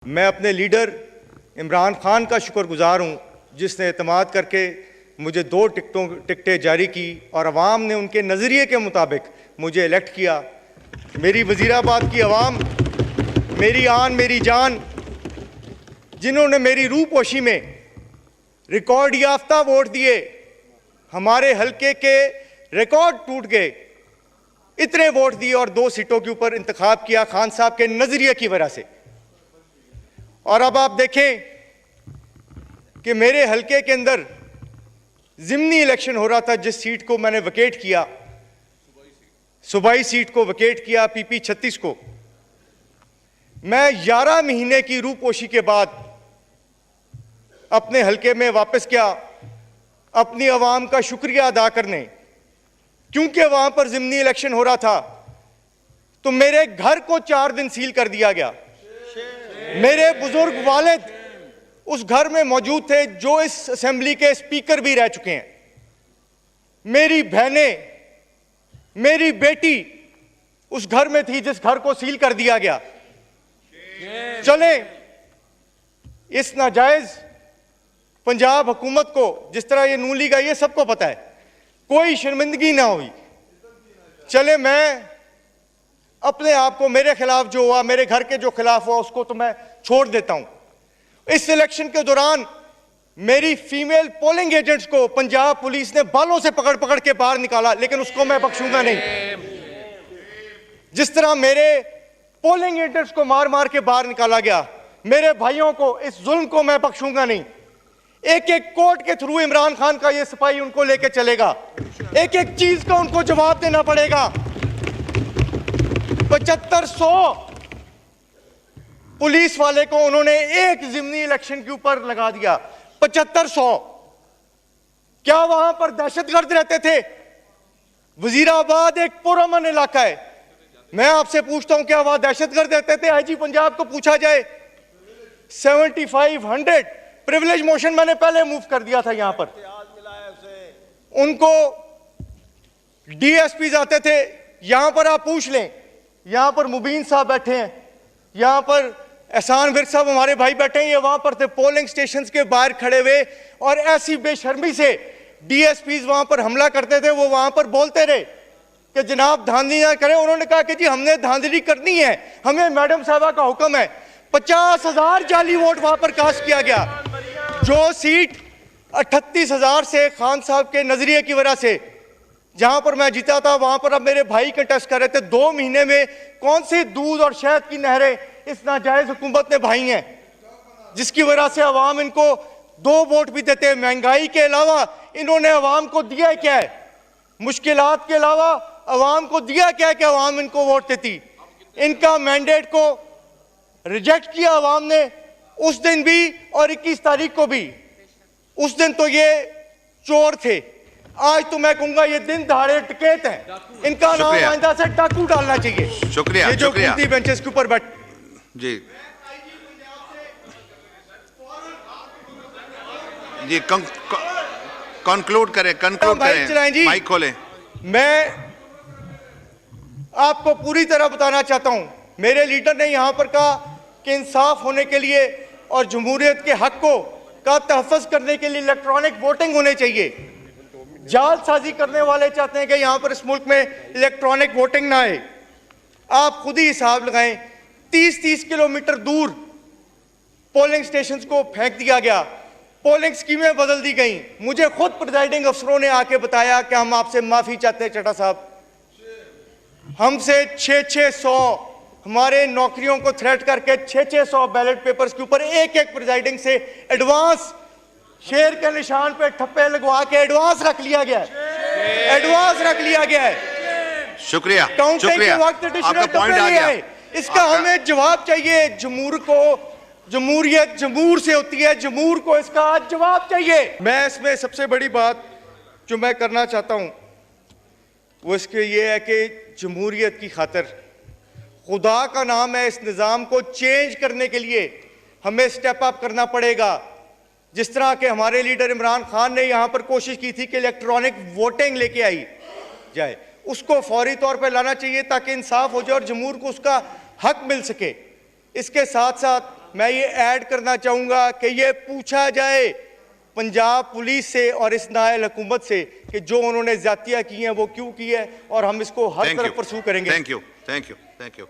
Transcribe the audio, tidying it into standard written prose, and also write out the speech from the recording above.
मैं अपने लीडर इमरान खान का शुक्रगुजार हूँ जिसने एतमाद करके मुझे 2 टिकटें जारी की और अवाम ने उनके नज़रिए के मुताबिक मुझे इलेक्ट किया। मेरी वज़ीराबाद की अवाम, मेरी आन मेरी जान, जिन्होंने मेरी रूपोशी में रिकॉर्ड याफ्ता वोट दिए, हमारे हलके के रिकॉर्ड टूट गए, इतने वोट दिए और 2 सीटों के ऊपर इंतखाब किया खान साहब के नज़रिए की वजह से। और अब आप देखें कि मेरे हलके के अंदर ज़िमनी इलेक्शन हो रहा था, जिस सीट को मैंने वकेट किया, सूबाई सीट को वकेट किया पीपी 36 को। मैं 11 महीने की रूपोशी के बाद अपने हलके में वापस गया अपनी आवाम का शुक्रिया अदा करने, क्योंकि वहां पर ज़िमनी इलेक्शन हो रहा था तो मेरे घर को 4 दिन सील कर दिया गया। मेरे बुजुर्ग वालिद उस घर में मौजूद थे जो इस असेंबली के स्पीकर भी रह चुके हैं। मेरी बहनें, मेरी बेटी उस घर में थी जिस घर को सील कर दिया गया। चले इस नाजायज पंजाब हुकूमत को, जिस तरह ये नून लीग आई है, सबको पता है, कोई शर्मिंदगी ना हुई। चले मैं अपने आप को, मेरे खिलाफ जो हुआ, मेरे घर के जो खिलाफ हुआ, उसको तो मैं छोड़ देता हूं। इस इलेक्शन के दौरान मेरी फीमेल पोलिंग एजेंट्स को पंजाब पुलिस ने बालों से पकड़ पकड़ के बाहर निकाला, लेकिन उसको मैं बख्शूंगा नहीं। जिस तरह मेरे पोलिंग एजेंट्स को मार मार के बाहर निकाला गया, मेरे भाइयों को, इस जुल्म को मैं बख्शूंगा नहीं। एक एक कोर्ट के थ्रू इमरान खान का ये सिपाही उनको लेके चलेगा, एक एक चीज का उनको जवाब देना पड़ेगा। 7500 पुलिस वाले को उन्होंने एक ज़िमनी इलेक्शन के ऊपर लगा दिया। 7500। क्या वहां पर दहशतगर्द रहते थे? वजीराबाद एक पुरअमन इलाका है। मैं आपसे पूछता हूं, क्या वहां दहशतगर्द रहते थे? आईजी पंजाब को पूछा जाए। 7500 प्रिविलेज मोशन मैंने पहले मूव कर दिया था। यहां पर उनको डीएसपी आते थे। यहां पर आप पूछ लें, यहां पर मुबीन साहब बैठे हैं, यहां पर एहसान विर्क साहब हमारे भाई बैठे हैं, ये वहां पर थे पोलिंग स्टेशंस के बाहर खड़े हुए, और ऐसी बेशर्मी से डीएसपीज वहां पर हमला करते थे। वो वहां पर बोलते रहे कि जनाब धांधली ना करें। उन्होंने कहा कि जी हमने धांधली करनी है, हमें मैडम साहबा का हुक्म है। 50,000 जाली वोट वहां पर कास्ट किया गया। जो सीट 38,000 से खान साहब के नजरिए की वजह से जहां पर मैं जीता था, वहां पर अब मेरे भाई कंटेस्ट कर रहे थे। 2 महीने में कौन सी दूध और शहद की नहरें इस नाजायज हुकूमत ने भाई हैं, जिसकी वजह से अवाम इनको 2 वोट भी देते हैं। महंगाई के अलावा इन्होंने अवाम को दिया क्या है? मुश्किलात के अलावा अवाम को दिया क्या है कि अवाम इनको वोट देती? इनका मैंडेट को रिजेक्ट किया अवाम ने, उस दिन भी और 21 तारीख को भी। उस दिन तो ये चोर थे, आज तो मैं कहूंगा ये दिन दहाड़े डकैत हैं। इनका नाम आइंदा से डाकू डालना चाहिए। शुक्रिया। ये जो कीमती बेंचेस के ऊपर बैठ जी जी कंक्लूड करें, माइक खोलें। मैं आपको पूरी तरह बताना चाहता हूं, मेरे लीडर ने यहां पर कहा कि इंसाफ होने के लिए और जमहूरियत के हक को का तहफ़्फ़ुज़ करने के लिए इलेक्ट्रॉनिक वोटिंग होनी चाहिए। जालसाजी करने वाले चाहते हैं कि यहां पर इस मुल्क में इलेक्ट्रॉनिक वोटिंग ना आए। आप खुद ही हिसाब लगाएं, 30-30 किलोमीटर दूर पोलिंग स्टेशंस को फेंक दिया गया, पोलिंग स्कीमें बदल दी गई। मुझे खुद प्रिजाइडिंग अफसरों ने आके बताया कि हम आपसे माफी चाहते हैं चड्ढा साहब, हमसे 600 हमारे नौकरियों को थ्रेट करके 600 बैलेट पेपर्स के ऊपर एक एक प्रिजाइडिंग से एडवांस शेर के निशान पे ठप्पे लगवा के एडवांस रख लिया गया है, एडवांस रख लिया गया है। शुक्रिया। काउंटिंग के वक्त एडिशनल ठप्पे लिए हैं। इसका हमें जवाब चाहिए। जमूर को, जमहूरियत जमूर से होती है, जमूर को इसका आज जवाब चाहिए। मैं इसमें सबसे बड़ी बात जो मैं करना चाहता हूं वो इसके ये है कि जमहूरियत की खातिर, खुदा का नाम है, इस निज़ाम को चेंज करने के लिए हमें स्टेप अप करना पड़ेगा। जिस तरह के हमारे लीडर इमरान खान ने यहां पर कोशिश की थी कि इलेक्ट्रॉनिक वोटिंग लेके आई जाए, उसको फौरी तौर पर लाना चाहिए ताकि इंसाफ हो जाए और जमहूर को उसका हक मिल सके। इसके साथ साथ मैं ये ऐड करना चाहूंगा कि ये पूछा जाए पंजाब पुलिस से और इस नायल हुकूमत से कि जो उन्होंने ज्यादतियां की हैं वो क्यों की है, और हम इसको हर तरफ परसू करेंगे। Thank you, thank you, thank you.